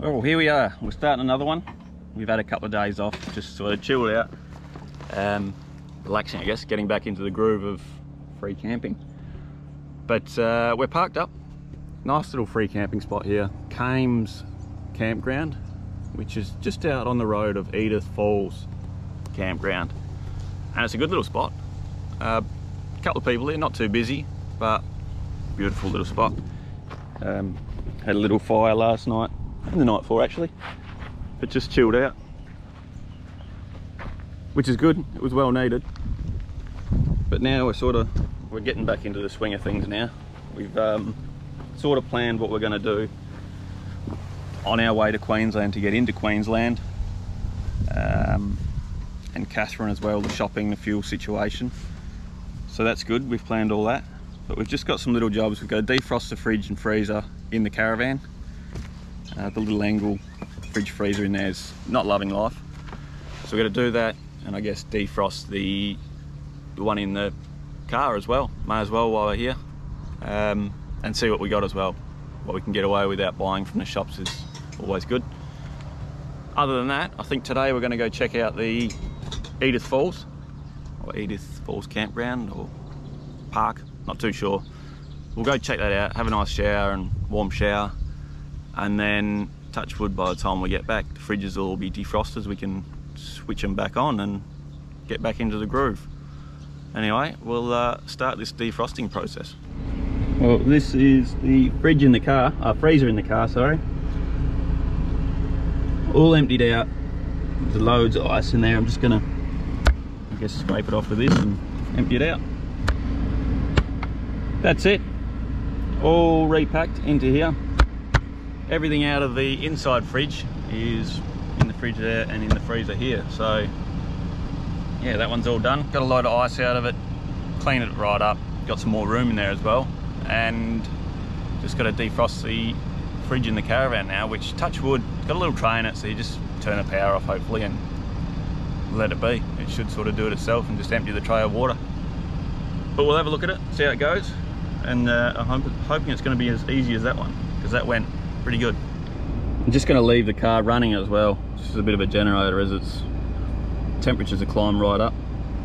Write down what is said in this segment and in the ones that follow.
Well, here we are. We're starting another one. We've had a couple of days off, just sort of chilled out, relaxing, I guess, getting back into the groove of free camping. But we're parked up. Nice little free camping spot here, KAMES Campground, which is just out on the road of Edith Falls Campground, and it's a good little spot. A couple of people here, not too busy, but beautiful little spot. Had a little fire last night, and the night before actually, but just chilled out, which is good. It was well needed. But now we're getting back into the swing of things now. We've sort of planned what we're going to do on our way to Queensland to get into Queensland, and Katherine as well, the shopping, the fuel situation. So that's good, we've planned all that. But we've just got some little jobs. We've got to defrost the fridge and freezer in the caravan. The little angle fridge freezer in there is not loving life, so we're going to do that, and I guess defrost the one in the car as well. May as well while we're here, and see what we got as well. What we can get away without buying from the shops is always good. Other than that, I think today we're going to go check out the Edith Falls, or Edith Falls Campground or Park, not too sure. We'll go check that out, have a nice shower and warm shower, and then touch wood, by the time we get back the fridges will all be defrosted, so we can switch them back on and get back into the groove. Anyway, we'll start this defrosting process. Well, this is the fridge in the car, freezer in the car, sorry. All emptied out. There's loads of ice in there. I'm just gonna, I guess, scrape it off with this and empty it out. That's it. All repacked into here. Everything out of the inside fridge is in the fridge there and in the freezer here. So yeah, that one's all done. Got a load of ice out of it, cleaned it right up, got some more room in there as well, and just got to defrost the fridge in the caravan now, which, touch wood, got a little tray in it, so you just turn the power off hopefully and let it be. It should sort of do it itself and just empty the tray of water. But we'll have a look at it, see how it goes, and I'm hoping it's going to be as easy as that one, because that went pretty good. I'm just going to leave the car running as well, just as a bit of a generator, as its temperatures have climbed right up.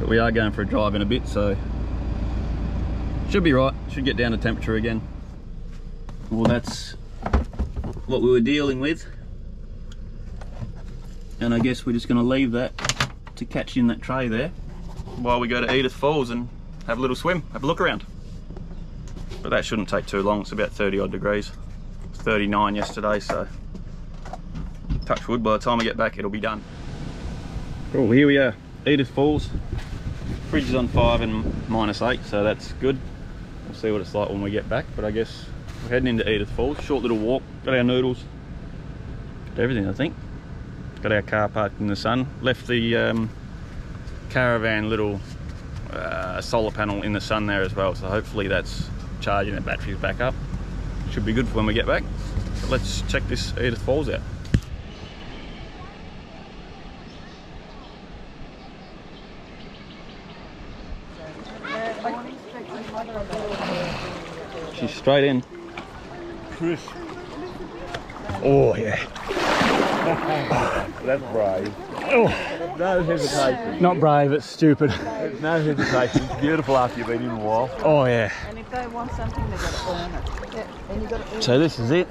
But we are going for a drive in a bit, so should be right, should get down to temperature again. Well, that's what we were dealing with, and I guess we're just going to leave that to catch in that tray there while we go to Edith Falls and have a little swim, have a look around. But that shouldn't take too long, it's about 30 odd degrees. 39 yesterday, so touch wood, by the time I get back it'll be done. Oh, here we are, Edith Falls. Fridge is on 5 and -8, so that's good. We'll see what it's like when we get back, but I guess we're heading into Edith Falls. Short little walk, got our noodles, got everything I think. Got our car parked in the sun. Left the caravan little solar panel in the sun there as well, so hopefully that's charging the batteries back up. Should be good for when we get back. But let's check this Edith Falls out. She's straight in. Crisp. Oh yeah. That's brave. Oh. No hesitation. Not brave, it's stupid. No hesitation. It's beautiful after you've been in a while. Oh yeah. And if they want something, they've got to earn it. Yeah. And you got to earn So this is it.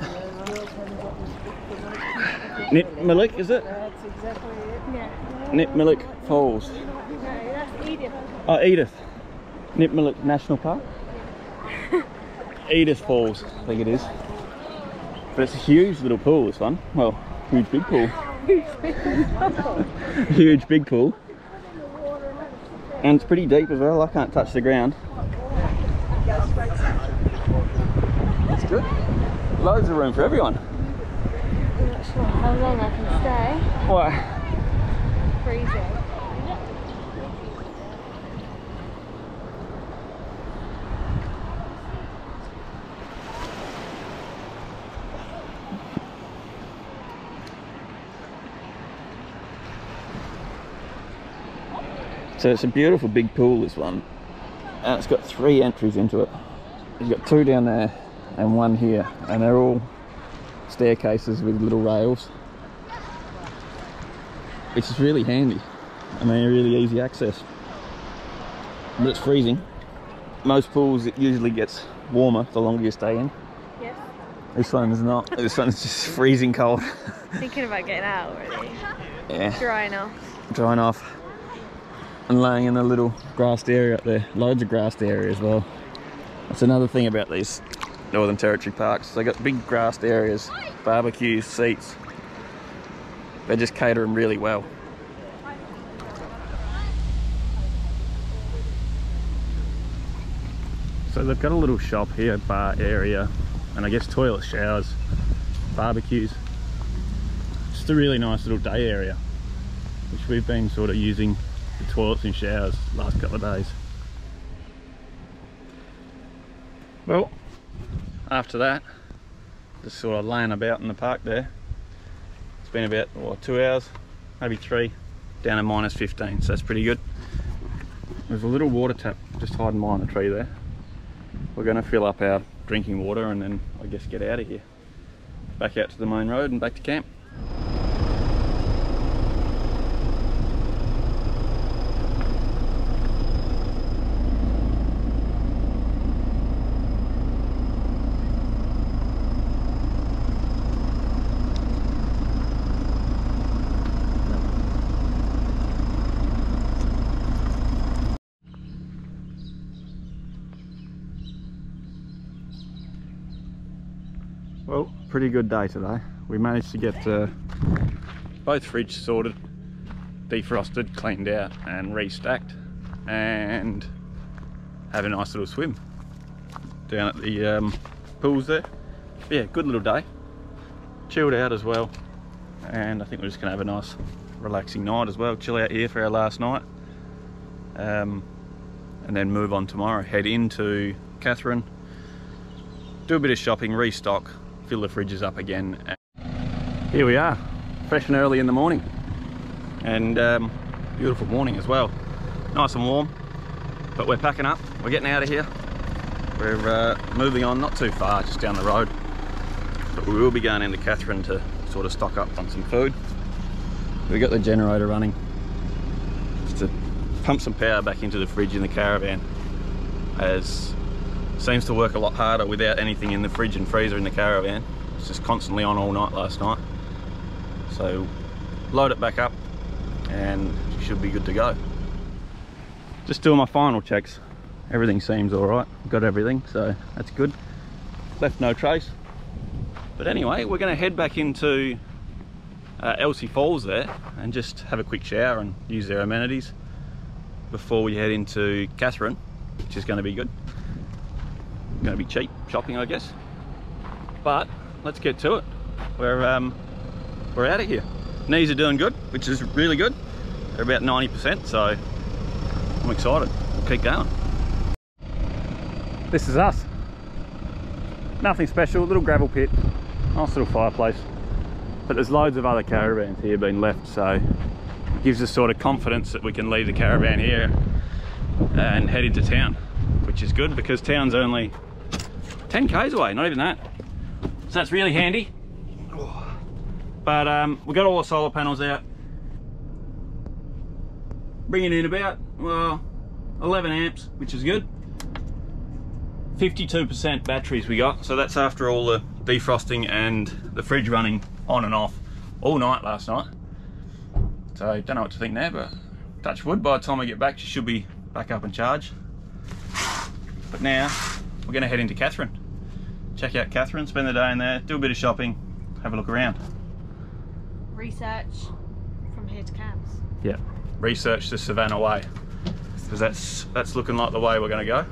Nipmilik, is it? That's exactly it. Yeah. Nipmilik Falls. No, that's Edith. Oh, Edith. Nipmilik National Park. Edith Falls, I think it is. But it's a huge little pool, this one. Well, huge big pool. Huge big pool. And it's pretty deep as well, I can't touch the ground. That's good. Loads of room for everyone. I'm not sure how long I can stay. Why? Freezing. So it's a beautiful big pool, this one, and it's got 3 entries into it. You've got 2 down there and 1 here, and they're all staircases with little rails, which is really handy. I mean, really easy access. But it's freezing. Most pools, it usually gets warmer the longer you stay in. Yes. This one's not. This one's just freezing cold. Thinking about getting out already. Yeah. Drying off. Drying off. And laying in a little grassed area up there. Loads of grassed area as well. That's another thing about these Northern Territory parks. They got big grassed areas, barbecues, seats. They just cater them really well. So they've got a little shop here, bar area, and I guess toilet, showers, barbecues. Just a really nice little day area, which we've been sort of using the toilets and showers the last couple of days. Well, after that, just sort of laying about in the park there. It's been about, what, 2 hours, maybe 3, down to -15, so that's pretty good. There's a little water tap just hiding behind the tree there. We're going to fill up our drinking water and then I guess get out of here. Back out to the main road and back to camp. Well, pretty good day today. We managed to get both fridges sorted, defrosted, cleaned out and restacked, and have a nice little swim down at the pools there. Yeah, good little day. Chilled out as well, and I think we're just gonna have a nice relaxing night as well. Chill out here for our last night, and then move on tomorrow. Head into Katherine, do a bit of shopping, restock, fill the fridges up again. Here we are, fresh and early in the morning, and beautiful morning as well. Nice and warm, but we're packing up. We're getting out of here. We're moving on, not too far, just down the road, but we will be going into Katherine to sort of stock up on some food. We've got the generator running just to pump some power back into the fridge in the caravan, as seems to work a lot harder without anything in the fridge and freezer in the caravan. It's just constantly on all night last night. So load it back up and you should be good to go. Just doing my final checks. Everything seems all right. Got everything, so that's good. Left no trace. But anyway, we're going to head back into ELSEY Falls there and just have a quick shower and use their amenities before we head into Katherine, which is going to be good. Going to be cheap shopping, I guess. But let's get to it. We're out of here. Knees are doing good, which is really good. They're about 90%, so I'm excited. We'll keep going. This is us. Nothing special, little gravel pit, nice little fireplace. But there's loads of other caravans here being left, so it gives us sort of confidence that we can leave the caravan here and head into town, which is good because town's only 10 k's away, not even that. So that's really handy. But we got all the solar panels out, bringing in about, well, 11 amps, which is good. 52% batteries we got, so that's after all the defrosting and the fridge running on and off all night last night. So don't know what to think there, but touch wood, by the time I get back she should be back up and charged. But now we're going to head into Katherine, check out Katherine, spend the day in there, do a bit of shopping, have a look around. Research from here to CAMES. Yeah, research the Savannah way, because that's looking like the way we're going to go.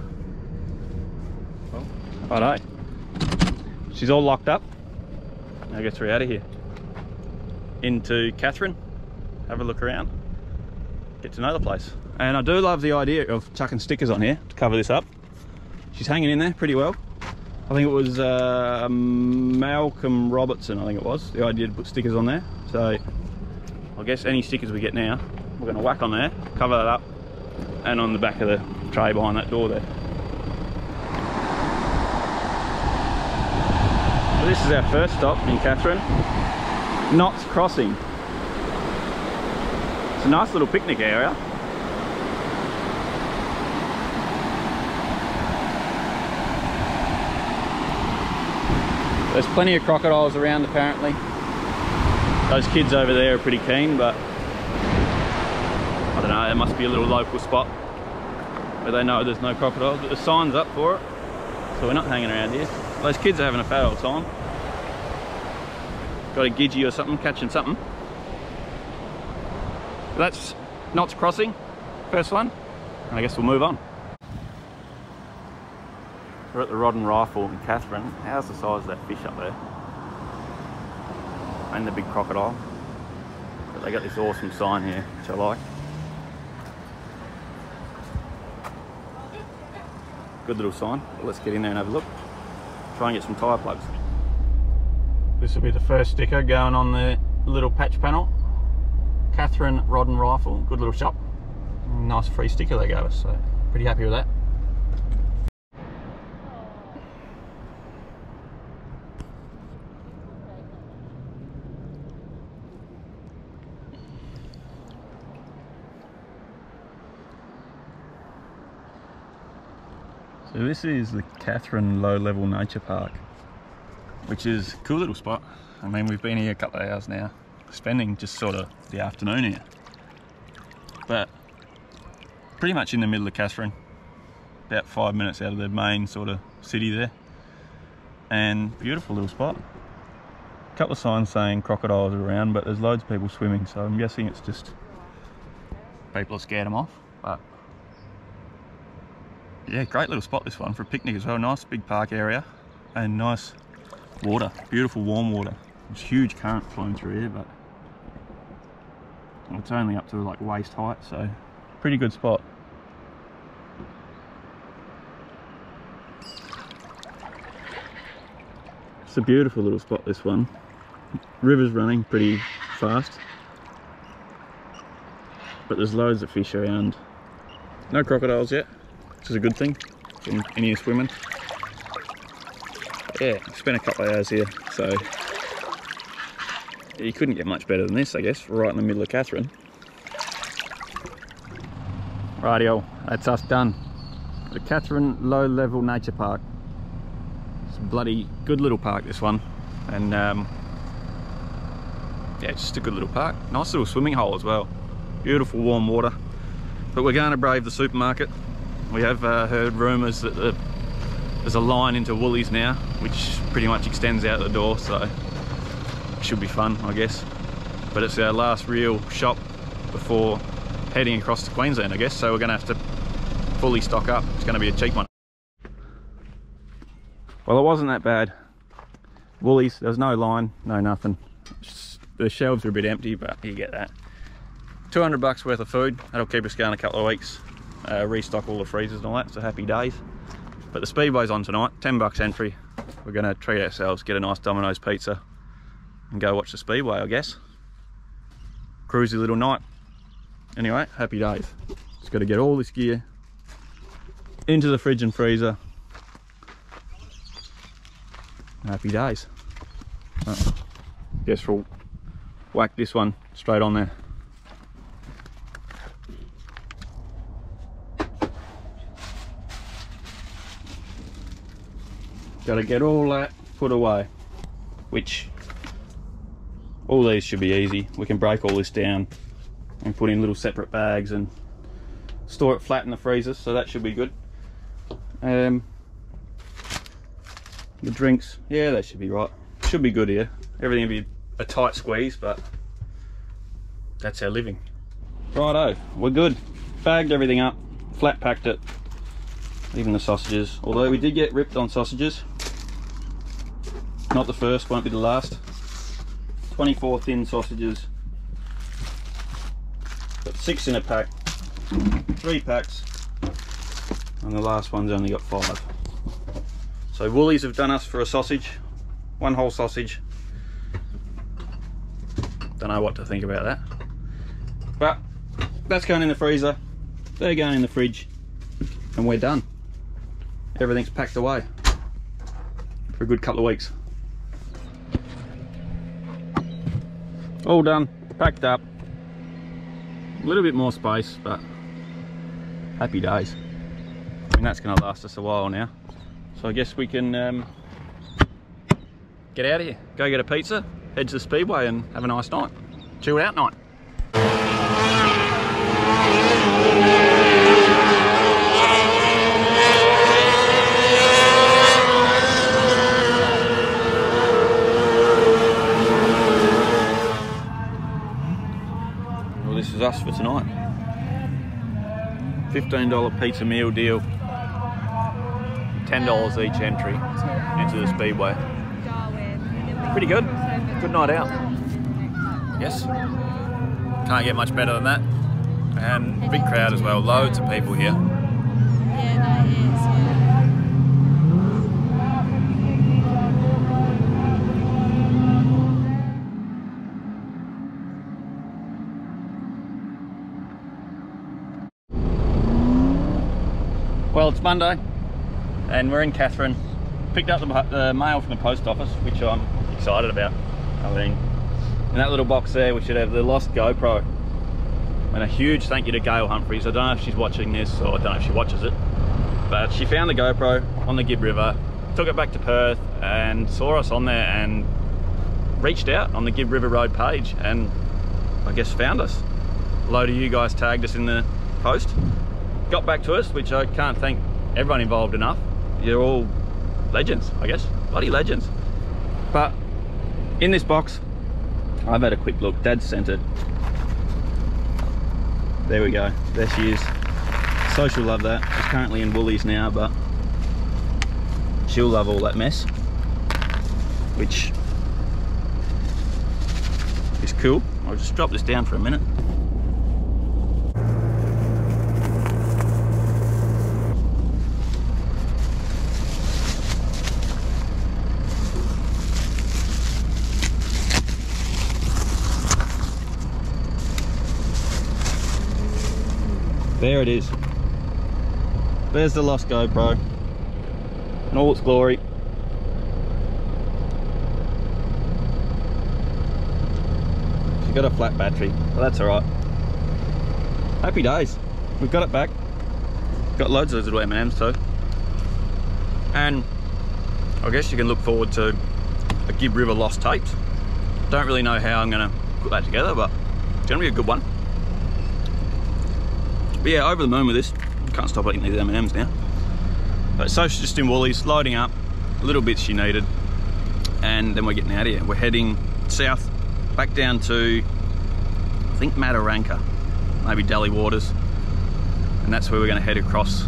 Well, righto, she's all locked up. Now get her out of here. Into Katherine, have a look around, get to know the place. And I do love the idea of chucking stickers on here to cover this up. She's hanging in there pretty well. I think it was Malcolm Robertson, I think it was, the idea to put stickers on there. So I guess any stickers we get now, we're going to whack on there, cover that up, and on the back of the tray behind that door there. Well, this is our first stop in Katherine, Knott's Crossing. It's a nice little picnic area. There's plenty of crocodiles around apparently. Those kids over there are pretty keen, but I don't know, it must be a little local spot where they know there's no crocodiles, but the sign's up for it, so we're not hanging around here. Those kids are having a fat old time. Got a gidgee or something, catching something. That's Knott's Crossing, first one, and I guess we'll move on. We're at the Rod and Rifle in Katherine. How's the size of that fish up there? And the big crocodile. But they got this awesome sign here, which I like. Good little sign. But let's get in there and have a look. Try and get some tyre plugs. This will be the first sticker going on the little patch panel. Katherine Rod and Rifle. Good little shop. Nice free sticker they gave us, so pretty happy with that. So this is the Katherine Low Level Nature Park, which is a cool little spot. I mean, we've been here a couple of hours now, spending just sort of the afternoon here. But pretty much in the middle of Katherine, about 5 minutes out of the main sort of city there. And beautiful little spot. A couple of signs saying crocodiles are around, but there's loads of people swimming, so I'm guessing it's just people are scared them off. But yeah, great little spot this one for a picnic as well. Nice big park area and nice water, beautiful warm water. There's huge current flowing through here, but it's only up to like waist height, so pretty good spot. It's a beautiful little spot, this one. River's running pretty fast, but there's loads of fish around. No crocodiles yet, which is a good thing. In here swimming. But yeah, spent a couple of hours here, so you couldn't get much better than this, I guess, right in the middle of Katherine. Rightio, that's us done. The Katherine Low Level Nature Park. It's a bloody good little park, this one, and yeah, just a good little park. Nice little swimming hole as well. Beautiful warm water. But we're going to brave the supermarket. We have heard rumours that there's a line into Woolies now, which pretty much extends out the door, so it should be fun, I guess. But it's our last real shop before heading across to Queensland, I guess, so we're going to have to fully stock up. It's going to be a cheap one. Well, it wasn't that bad. Woolies, there was no line, no nothing. The shelves are a bit empty, but you get that. $200 worth of food, that'll keep us going a couple of weeks. Restock all the freezers and all that, so happy days. But the Speedway's on tonight, $10 entry. We're going to treat ourselves, get a nice Dominoes Pizza and go watch the Speedway, I guess. Cruisy little night. Anyway, happy days. Just got to get all this gear into the fridge and freezer. Happy days. Guess we'll whack this one straight on there. Got to get all that put away, which all these should be easy. We can break all this down and put in little separate bags and store it flat in the freezers, so that should be good. The drinks, yeah, that should be right. Should be good here. Everything will be a tight squeeze, but that's our living. Righto, we're good. Bagged everything up, flat packed it, even the sausages. Although we did get ripped on sausages. Not the first, won't be the last. 24 thin sausages. Got 6 in a pack, 3 packs, and the last one's only got 5. So Woolies have done us for a sausage, 1 whole sausage. Don't know what to think about that. But that's going in the freezer, they're going in the fridge, and we're done. Everything's packed away for a good couple of weeks. All done, packed up. A little bit more space, but happy days. I mean, that's going to last us a while now. So I guess we can get out of here, go get a pizza, head to the Speedway and have a nice night. Chilled out night. Well, this is us for tonight. $15 pizza meal deal. $10 each entry into the Speedway. Pretty good. Good night out. Yes. Can't get much better than that. And big crowd as well. Loads of people here. Yeah, no, it is, Well, it's Monday and we're in Katherine. Picked up the mail from the post office, which I'm excited about. I mean, in that little box there we should have the lost GoPro. And a huge thank you to Gail Humphries. I don't know if she's watching this, or I don't know if she watches it, but she found the GoPro on the Gibb River, took it back to Perth and saw us on there and reached out on the Gibb River Road page and I guess found us. A load of you guys tagged us in the post, got back to us, which I can't thank everyone involved enough. You're all legends, I guess, bloody legends. But in this box, I've had a quick look. Dad sent it. There we go, there she is. So she'll love that. She's currently in Woolies now, but she'll love all that mess, which is cool. I'll just drop this down for a minute. There it is. There's the lost GoPro in all its glory. She's got a flat battery, but that's alright. Happy days. We've got it back. Got loads of those little M&Ms too. And I guess you can look forward to a Gibb River lost tapes. Don't really know how I'm going to put that together, but it's going to be a good one. But yeah, over the moon with this. Can't stop eating these M&Ms now. But so she's just in Woolies, loading up a little bit she needed, and then we're getting out of here. We're heading south, back down to, I think, Mataranka, maybe Delhi Waters, and that's where we're going to head across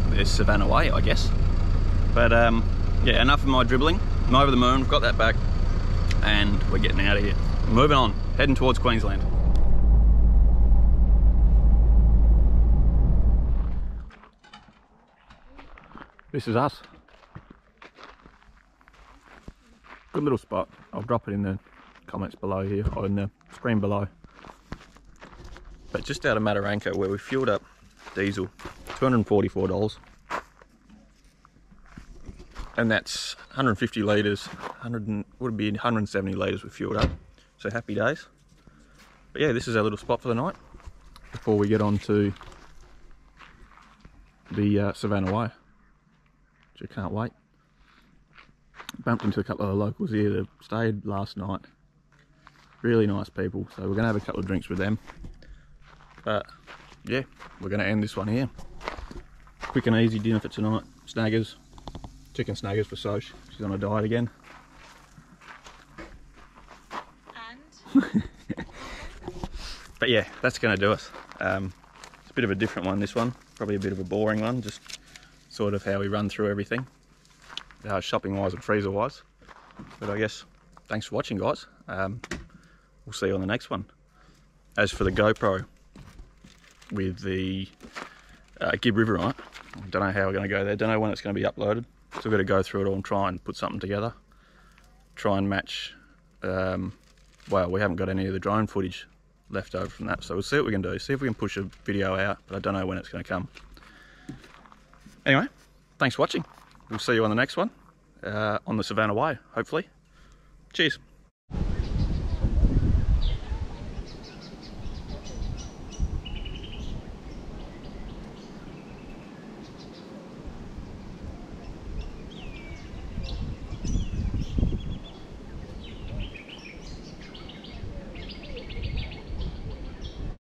the Savannah Way, I guess. But yeah, enough of my dribbling. I'm over the moon, we've got that back, and we're getting out of here. Moving on, heading towards Queensland. This is us. Good little spot. I'll drop it in the comments below here, or in the screen below. But just out of Mataranka, where we fueled up diesel, $244. And that's 150 litres, would be 170 litres we fueled up. So happy days. But yeah, this is our little spot for the night before we get on to the Savannah Way. Which I can't wait. Bumped into a couple of the locals here that stayed last night. Really nice people, so we're going to have a couple of drinks with them. But yeah, we're going to end this one here. Quick and easy dinner for tonight. Snaggers, chicken snaggers for Soch. She's on a diet again. And? But yeah, that's going to do us. It's a bit of a different one, this one. Probably a bit of a boring one, just sort of how we run through everything, shopping wise and freezer wise. But I guess thanks for watching, guys. We'll see you on the next one. As for the GoPro with the Gibb River on it, I don't know how we're going to go there, don't know when it's going to be uploaded. So we've got to go through it all and try and put something together, try and match. Well, we haven't got any of the drone footage left over from that, so we'll see what we can do, see if we can push a video out, but I don't know when it's going to come. Anyway, thanks for watching. We'll see you on the next one, on the Savannah Way, hopefully. Cheers.